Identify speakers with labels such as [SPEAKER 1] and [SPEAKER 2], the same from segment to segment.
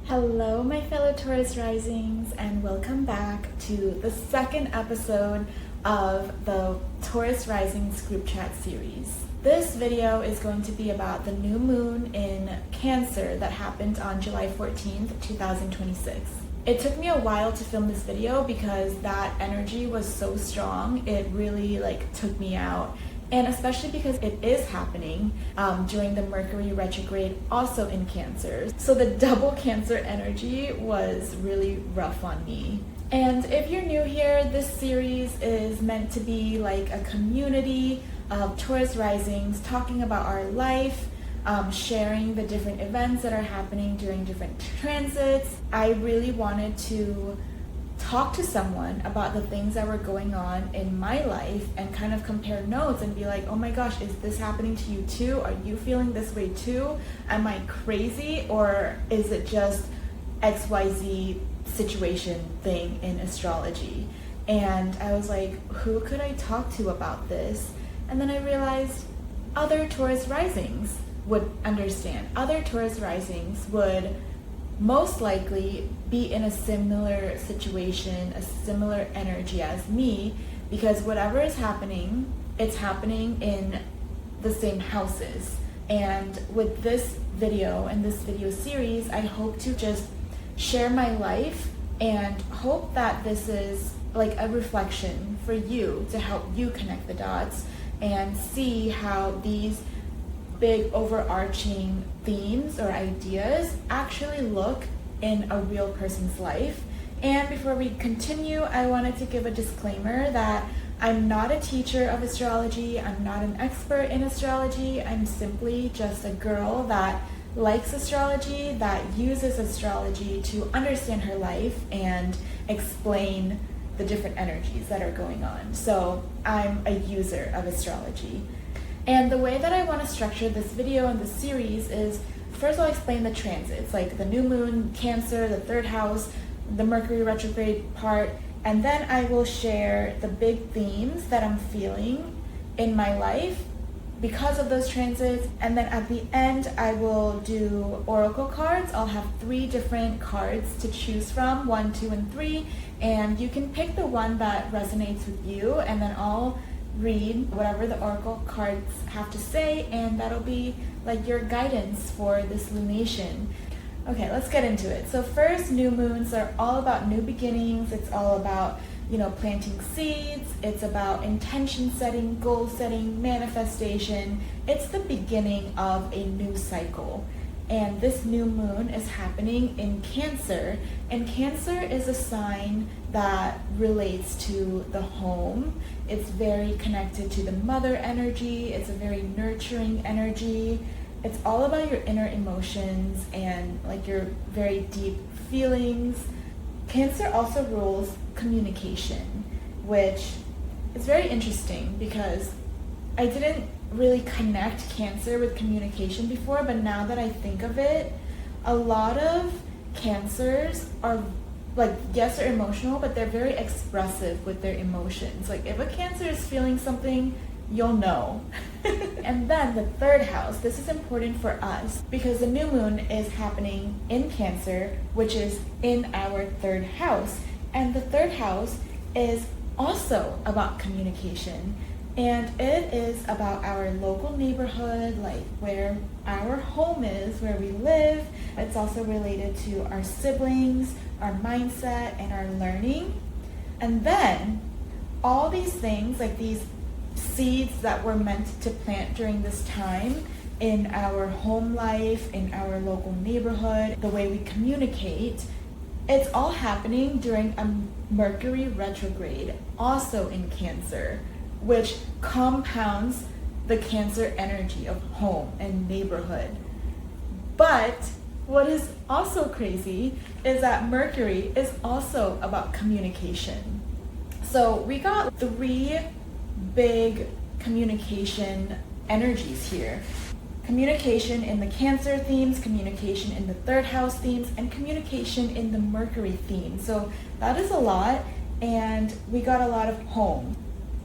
[SPEAKER 1] Hello, my fellow Taurus risings, and welcome back to the second episode of the Taurus Risings group chat series. This video is going to be about the new moon in Cancer that happened on July 14th, 2026. It took me a while to film this video because that energy was so strong. It really took me out. And especially because it is happening during the Mercury Retrograde also in Cancer. So the double Cancer energy was really rough on me. And if you're new here, this series is meant to be like a community of Taurus risings talking about our life, sharing the different events that are happening during different transits. I really wanted to talk to someone about the things that were going on in my life and kind of compare notes and be like, oh my gosh, is this happening to you too? Are you feeling this way too? Am I crazy, or is it just XYZ situation thing in astrology? And I was like, who could I talk to about this? And then I realized other Taurus risings would understand. Other Taurus risings would most likely be in a similar situation, a similar energy as me, because whatever is happening, it's happening in the same houses. And with this video and this video series, I hope to just share my life and hope that this is like a reflection for you to help you connect the dots and see how these big overarching themes or ideas actually look in a real person's life. And before we continue, I wanted to give a disclaimer that I'm not a teacher of astrology. I'm not an expert in astrology. I'm simply just a girl that likes astrology, that uses astrology to understand her life and explain the different energies that are going on. So I'm a user of astrology. And the way that I want to structure this video and this series is, first I'll explain the transits, like the new moon, Cancer, the third house, the Mercury retrograde part, and then I will share the big themes that I'm feeling in my life because of those transits. And then at the end, I will do oracle cards. I'll have 3 different cards to choose from, 1, 2, and 3, and you can pick the one that resonates with you, and then I'll read whatever the oracle cards have to say, and that'll be like your guidance for this lunation. Okay, let's get into it. So first, new moons are all about new beginnings. It's all about, planting seeds. It's about intention setting, goal setting, manifestation. It's the beginning of a new cycle. And this new moon is happening in Cancer, and Cancer is a sign that relates to the home. It's very connected to the mother energy. It's a very nurturing energy. It's all about your inner emotions and your very deep feelings. Cancer also rules communication, which is very interesting because I didn't really connect Cancer with communication before, but now that I think of it, a lot of Cancers are yes, they're emotional, but they're very expressive with their emotions. If a Cancer is feeling something, you'll know. And then the third house, this is important for us because the new moon is happening in Cancer, which is in our third house. And the third house is also about communication. And it is about our local neighborhood, where our home is, where we live. It's also related to our siblings, our mindset, and our learning. And then all these things, these seeds that we're meant to plant during this time in our home life, in our local neighborhood, the way we communicate, it's all happening during a Mercury retrograde, also in Cancer, which compounds the Cancer energy of home and neighborhood. But what is also crazy is that Mercury is also about communication. So we got 3 big communication energies here. Communication in the Cancer themes, communication in the third house themes, and communication in the Mercury theme. So that is a lot, and we got a lot of home.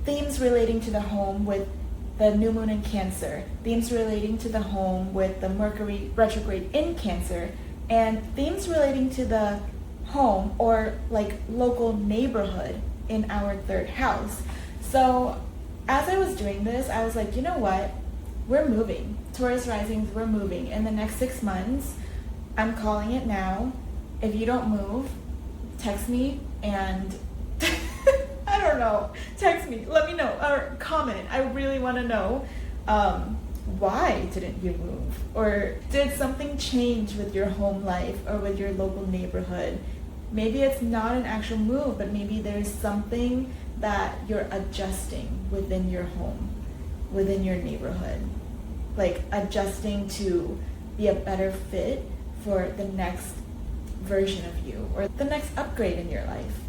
[SPEAKER 1] Themes relating to the home with the new moon in Cancer, themes relating to the home with the Mercury retrograde in Cancer, and themes relating to the home or like local neighborhood in our third house. So as I was doing this, I was like, you know what? We're moving. Taurus risings, we're moving. In the next 6 months, I'm calling it now. If you don't move, text me and I don't know, text me, let me know, or comment. I really want to know why didn't you move? Or did something change with your home life or with your local neighborhood? Maybe it's not an actual move, but maybe there's something that you're adjusting within your home, within your neighborhood. Like adjusting to be a better fit for the next version of you or the next upgrade in your life.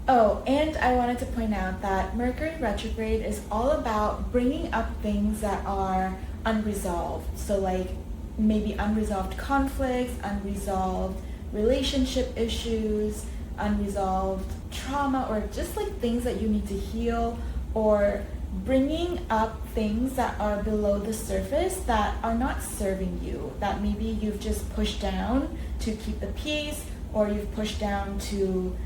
[SPEAKER 1] Oh, and I wanted to point out that Mercury Retrograde is all about bringing up things that are unresolved. So like maybe unresolved conflicts, unresolved relationship issues, unresolved trauma, or just like things that you need to heal, or bringing up things that are below the surface that are not serving you, that maybe you've just pushed down to keep the peace, or you've pushed down to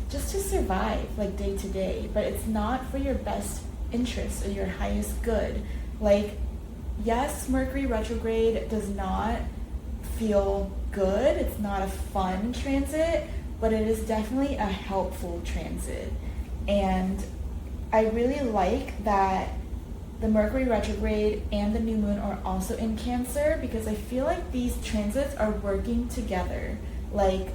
[SPEAKER 1] just to survive like day to day, but it's not for your best interest or your highest good. Like, yes, Mercury retrograde does not feel good. It's not a fun transit, but it is definitely a helpful transit. And I really like that the Mercury retrograde and the new moon are also in Cancer, because I feel like these transits are working together. Like,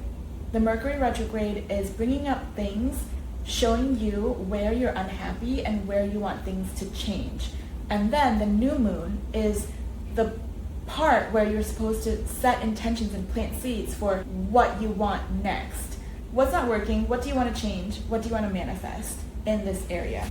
[SPEAKER 1] the Mercury retrograde is bringing up things, showing you where you're unhappy and where you want things to change. And then the new moon is the part where you're supposed to set intentions and plant seeds for what you want next. What's not working? What do you want to change? What do you want to manifest in this area?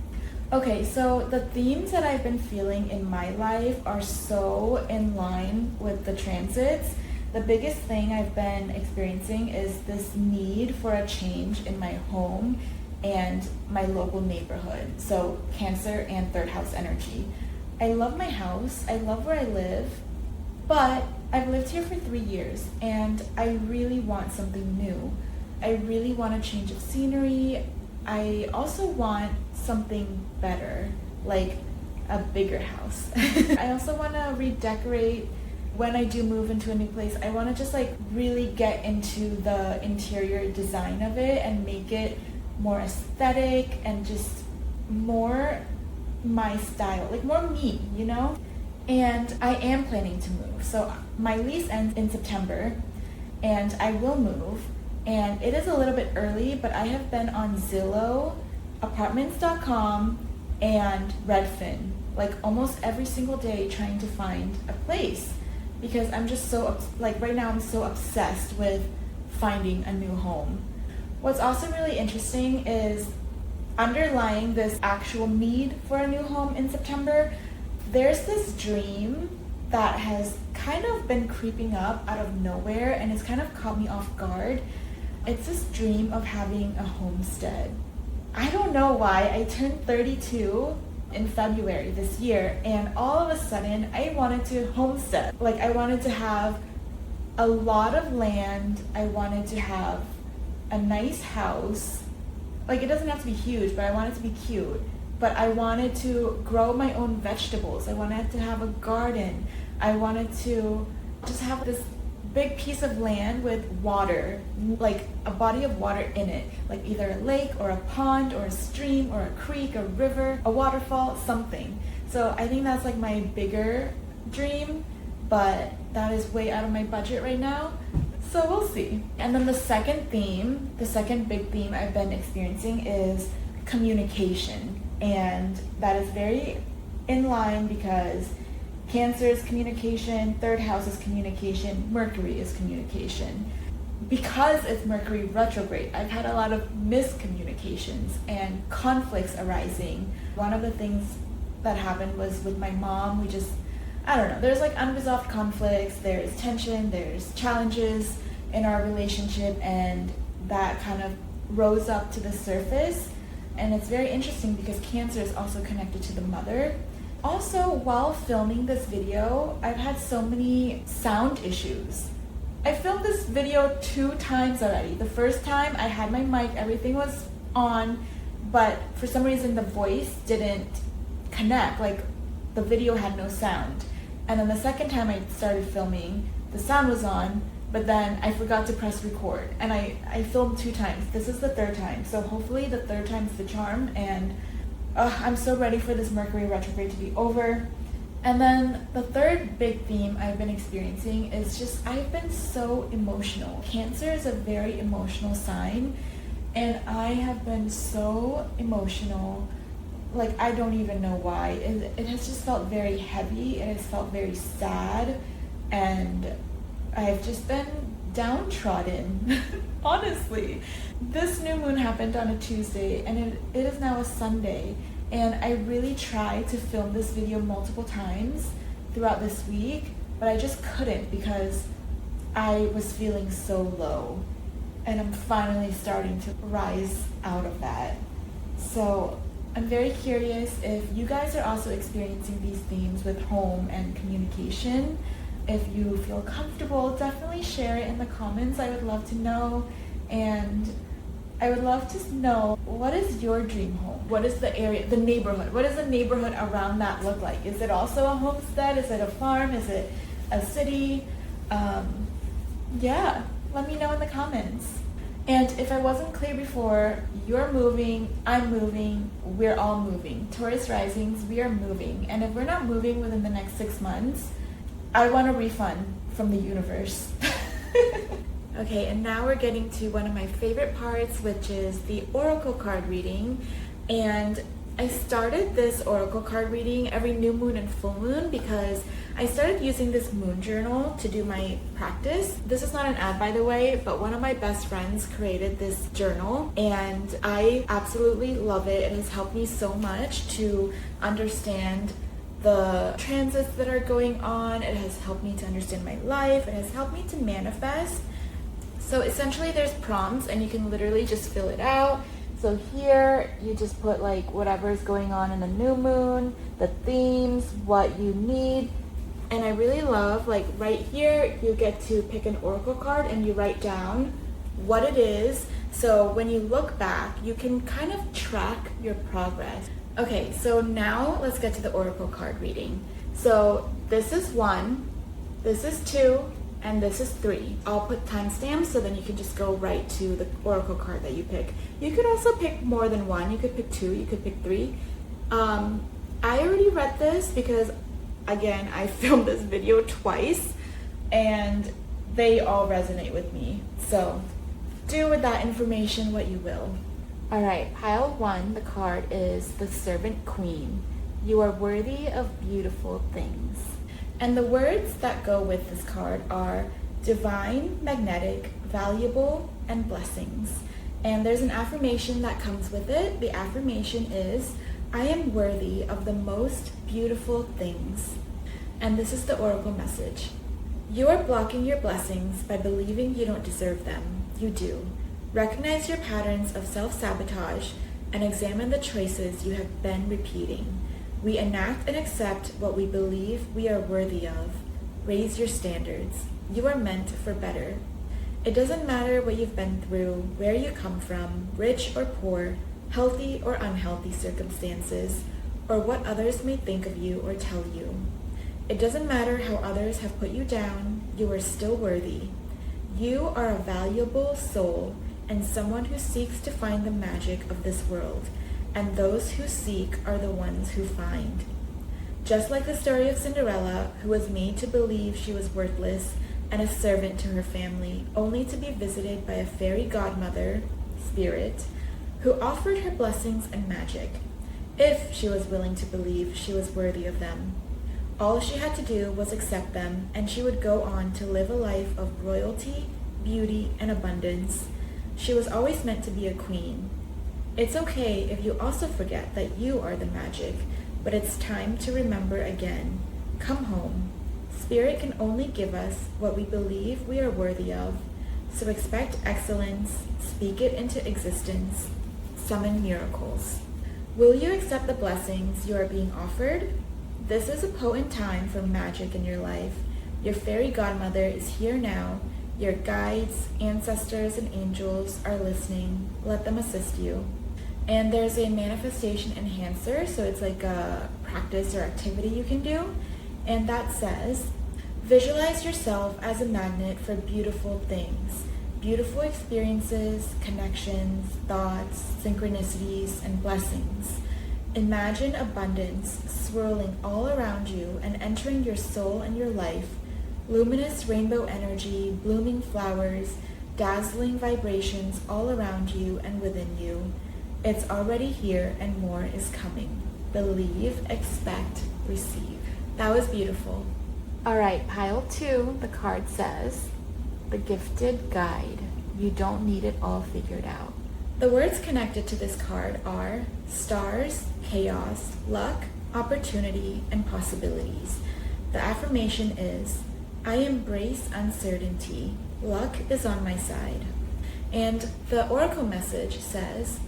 [SPEAKER 1] Okay, so the themes that I've been feeling in my life are so in line with the transits. The biggest thing I've been experiencing is this need for a change in my home and my local neighborhood. So Cancer and third house energy. I love my house. I love where I live, but I've lived here for 3 years and I really want something new. I really want a change of scenery. I also want something better, like a bigger house. I also want to redecorate. When I do move into a new place, I want to just like really get into the interior design of it and make it more aesthetic and just more my style, like more me, you know? And I am planning to move. So my lease ends in September and I will move. And it is a little bit early, but I have been on Zillow, apartments.com, and Redfin, like almost every single day trying to find a place. Because I'm just so, like right now I'm so obsessed with finding a new home. What's also really interesting is underlying this actual need for a new home in September, there's this dream that has kind of been creeping up out of nowhere and it's kind of caught me off guard. It's this dream of having a homestead. I don't know why. I turned 32 in February this year, and all of a sudden I wanted to homestead. Like, I wanted to have a lot of land. I wanted to have a nice house. Like, it doesn't have to be huge, but I want it to be cute. But I wanted to grow my own vegetables. I wanted to have a garden. I wanted to just have this big piece of land with water, like a body of water in it, like either a lake or a pond or a stream or a creek, a river, a waterfall, something. So I think that's like my bigger dream, but that is way out of my budget right now. So we'll see. And then the second big theme I've been experiencing is communication. And that is very in line because Cancer is communication, third house is communication, Mercury is communication. Because it's Mercury retrograde, I've had a lot of miscommunications and conflicts arising. One of the things that happened was with my mom, I don't know, there's like unresolved conflicts, there's tension, there's challenges in our relationship, and that kind of rose up to the surface. And it's very interesting because Cancer is also connected to the mother. Also, while filming this video, I've had so many sound issues. I filmed this video 2 times already. The first time I had my mic, everything was on, but for some reason the voice didn't connect, like the video had no sound. And then the second time I started filming, the sound was on, but then I forgot to press record. And I filmed 2 times. This is the 3rd time. So hopefully the 3rd time's the charm, and I'm so ready for this Mercury retrograde to be over. And then the 3rd big theme I've been experiencing is just I've been so emotional. Cancer is a very emotional sign, and I have been so emotional. Like, I don't even know why. It has just felt very heavy. It has felt very sad, and I've just been downtrodden. Honestly, this new moon happened on a Tuesday, and it is now a Sunday. And I really tried to film this video multiple times throughout this week, but I just couldn't because I was feeling so low. And I'm finally starting to rise out of that. So I'm very curious if you guys are also experiencing these themes with home and communication. If you feel comfortable, definitely share it in the comments. I would love to know. And I would love to know, what is your dream home? What is the area, the neighborhood? What does the neighborhood around that look like? Is it also a homestead? Is it a farm? Is it a city? Yeah, let me know in the comments. And if I wasn't clear before, you're moving, I'm moving, we're all moving. Taurus risings, we are moving. And if we're not moving within the next 6 months, I want a refund from the universe. Okay, and now we're getting to one of my favorite parts, which is the oracle card reading. And I started this oracle card reading every new moon and full moon because I started using this moon journal to do my practice. This is not an ad, by the way, but one of my best friends created this journal, and I absolutely love it. It has helped me so much to understand the transits that are going on. It has helped me to understand my life. It has helped me to manifest. So essentially there's prompts, and you can literally just fill it out. So here you just put like whatever is going on in the new moon, the themes, what you need. And I really love, like right here, you get to pick an oracle card and you write down what it is. So when you look back, you can kind of track your progress. Okay, so now let's get to the oracle card reading. So this is 1, this is 2, and this is 3. I'll put timestamps so then you can just go right to the oracle card that you pick. You could also pick more than 1. You could pick 2, you could pick 3. I already read this because, again, I filmed this video twice and they all resonate with me. So do with that information what you will. Alright, pile 1, the card is the Servant Queen. You are worthy of beautiful things. And the words that go with this card are divine, magnetic, valuable, and blessings. And there's an affirmation that comes with it. The affirmation is, I am worthy of the most beautiful things. And this is the oracle message. You are blocking your blessings by believing you don't deserve them. You do. Recognize your patterns of self-sabotage and examine the choices you have been repeating. We enact and accept what we believe we are worthy of. Raise your standards. You are meant for better. It doesn't matter what you've been through, where you come from, rich or poor, healthy or unhealthy circumstances, or what others may think of you or tell you. It doesn't matter how others have put you down, you are still worthy. You are a valuable soul and someone who seeks to find the magic of this world. And those who seek are the ones who find. Just like the story of Cinderella, who was made to believe she was worthless and a servant to her family, only to be visited by a fairy godmother, spirit, who offered her blessings and magic, if she was willing to believe she was worthy of them. All she had to do was accept them, and she would go on to live a life of royalty, beauty, and abundance. She was always meant to be a queen. It's okay if you also forget that you are the magic, but it's time to remember again. Come home. Spirit can only give us what we believe we are worthy of, so expect excellence, speak it into existence, summon miracles. Will you accept the blessings you are being offered? This is a potent time for magic in your life. Your fairy godmother is here now, Your guides, ancestors, and angels are listening. Let them assist you. And there's a manifestation enhancer, so it's like a practice or activity you can do. And that says, visualize yourself as a magnet for beautiful things, beautiful experiences, connections, thoughts, synchronicities, and blessings. Imagine abundance swirling all around you and entering your soul and your life. Luminous rainbow energy, blooming flowers, dazzling vibrations all around you and within you. It's already here and more is coming. Believe, expect, receive. That was beautiful. All right, pile 2, the card says, the gifted guide. You don't need it all figured out. The words connected to this card are stars, chaos, luck, opportunity, and possibilities. The affirmation is, I embrace uncertainty. Luck is on my side. And the oracle message says,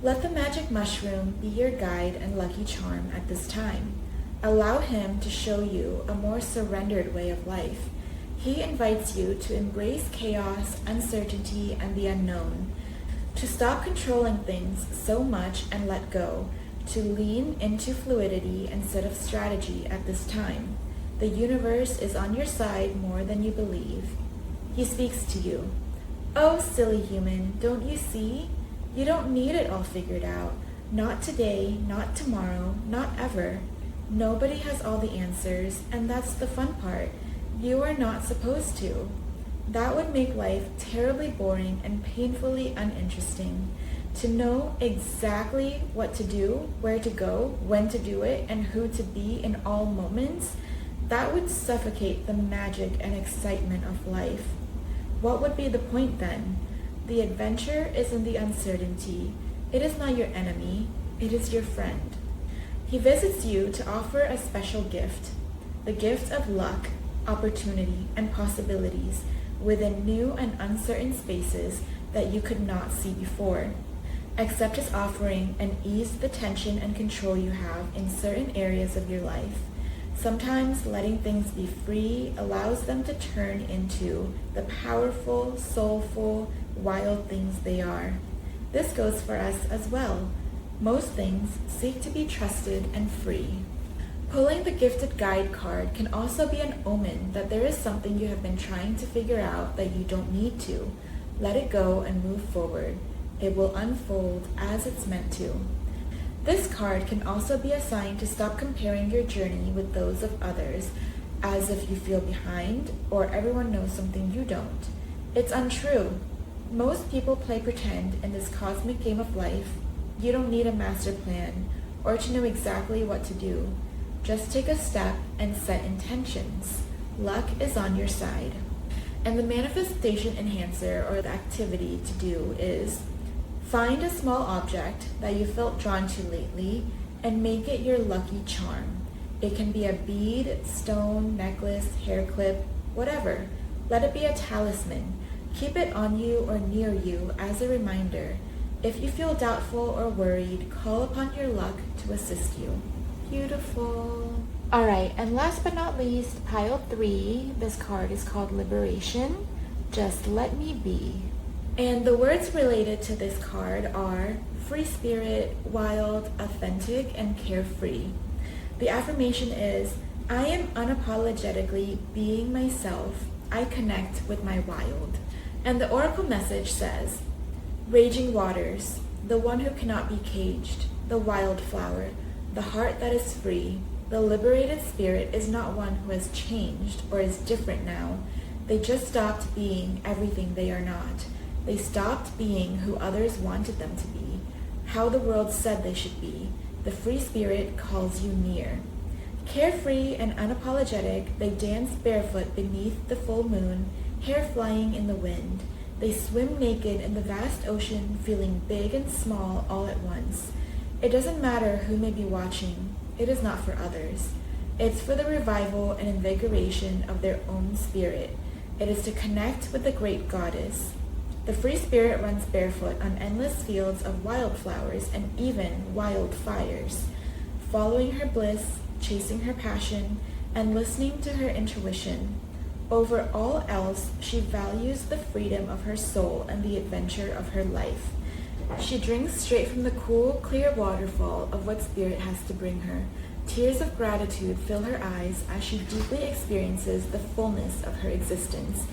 [SPEAKER 1] let the magic mushroom be your guide and lucky charm at this time. Allow him to show you a more surrendered way of life. He invites you to embrace chaos, uncertainty, and the unknown, to stop controlling things so much and let go, to lean into fluidity instead of strategy at this time. The universe is on your side more than you believe. He speaks to you. Oh, silly human, don't you see? You don't need it all figured out. Not today, not tomorrow, not ever. Nobody has all the answers, and that's the fun part. You are not supposed to. That would make life terribly boring and painfully uninteresting. To know exactly what to do, where to go, when to do it, and who to be in all moments, that would suffocate the magic and excitement of life. What would be the point then? The adventure is in the uncertainty. It is not your enemy, it is your friend. He visits you to offer a special gift, the gift of luck, opportunity, and possibilities within new and uncertain spaces that you could not see before. Accept his offering and ease the tension and control you have in certain areas of your life. Sometimes letting things be free allows them to turn into the powerful, soulful, wild things they are. This goes for us as well. Most things seek to be trusted and free. Pulling the gifted guide card can also be an omen that there is something you have been trying to figure out that you don't need to. Let it go and move forward. It will unfold as it's meant to. This card can also be a sign to stop comparing your journey with those of others, as if you feel behind or everyone knows something you don't. It's untrue. Most people play pretend in this cosmic game of life. You don't need a master plan or to know exactly what to do. Just take a step and set intentions. Luck is on your side. And the manifestation enhancer, or the activity to do, is find a small object that you felt drawn to lately and make it your lucky charm. It can be a bead, stone, necklace, hair clip, whatever. Let it be a talisman. Keep it on you or near you as a reminder. If you feel doubtful or worried, call upon your luck to assist you. Beautiful. All right, and last but not least, pile 3. This card is called Liberation. Just let me be. And the words related to this card are free spirit, wild, authentic, and carefree. The affirmation is, I am unapologetically being myself. I connect with my wild. And the oracle message says, raging waters, the one who cannot be caged, the wildflower, the heart that is free. The liberated spirit is not one who has changed or is different now. They just stopped being everything they are not. They stopped being who others wanted them to be, how the world said they should be. The free spirit calls you near. Carefree and unapologetic, they dance barefoot beneath the full moon, hair flying in the wind. They swim naked in the vast ocean, feeling big and small all at once. It doesn't matter who may be watching. It is not for others. It's for the revival and invigoration of their own spirit. It is to connect with the great goddess. The free spirit runs barefoot on endless fields of wildflowers and even wildfires, following her bliss, chasing her passion, and listening to her intuition. Over all else, she values the freedom of her soul and the adventure of her life. She drinks straight from the cool, clear waterfall of what spirit has to bring her. Tears of gratitude fill her eyes as she deeply experiences the fullness of her existence,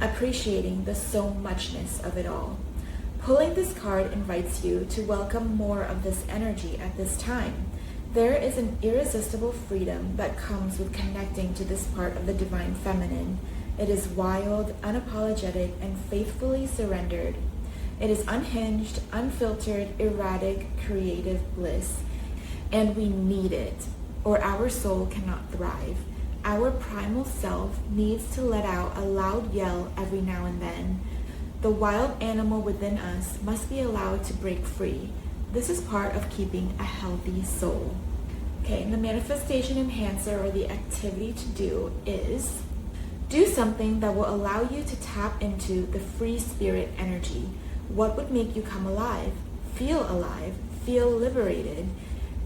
[SPEAKER 1] appreciating the so muchness of it all. Pulling this card invites you to welcome more of this energy at this time. There is an irresistible freedom that comes with connecting to this part of the divine feminine. It is wild, unapologetic, and faithfully surrendered. It is unhinged, unfiltered, erratic, creative bliss. And we need it, or our soul cannot thrive. Our primal self needs to let out a loud yell every now and then. The wild animal within us must be allowed to break free. This is part of keeping a healthy soul. Okay, and the manifestation enhancer, or the activity to do, is do something that will allow you to tap into the free spirit energy. What would make you come alive? Feel liberated.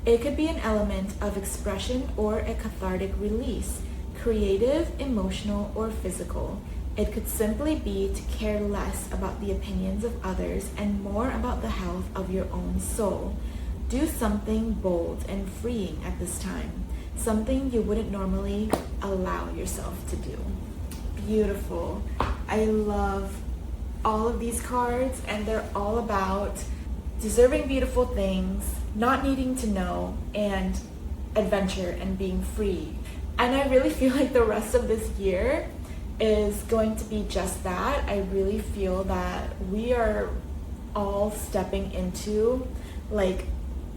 [SPEAKER 1] It could be an element of expression or a cathartic release, creative, emotional, or physical. It could simply be to care less about the opinions of others and more about the health of your own soul. Do something bold and freeing at this time, something you wouldn't normally allow yourself to do. Beautiful. I love all of these cards, and they're all about deserving beautiful things, not needing to know, and adventure and being free. And I really feel like the rest of this year is going to be just that. I really feel that we are all stepping into like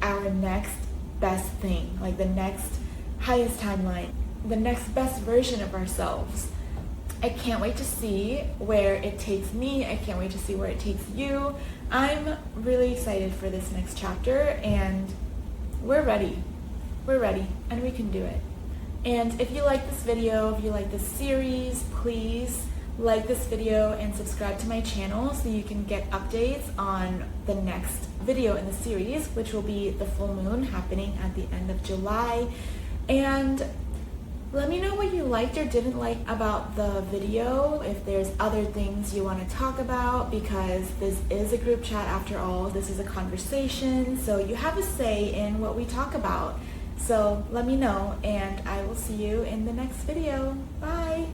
[SPEAKER 1] our next best thing, like the next highest timeline, the next best version of ourselves. I can't wait to see where it takes me. I can't wait to see where it takes you. I'm really excited for this next chapter, and we're ready. We're ready, and we can do it. And if you like this video, if you like this series, please like this video and subscribe to my channel so you can get updates on the next video in the series, which will be the full moon happening at the end of July. And let me know what you liked or didn't like about the video, if there's other things you want to talk about, because this is a group chat after all. This is a conversation, so you have a say in what we talk about. So let me know, and I will see you in the next video. Bye!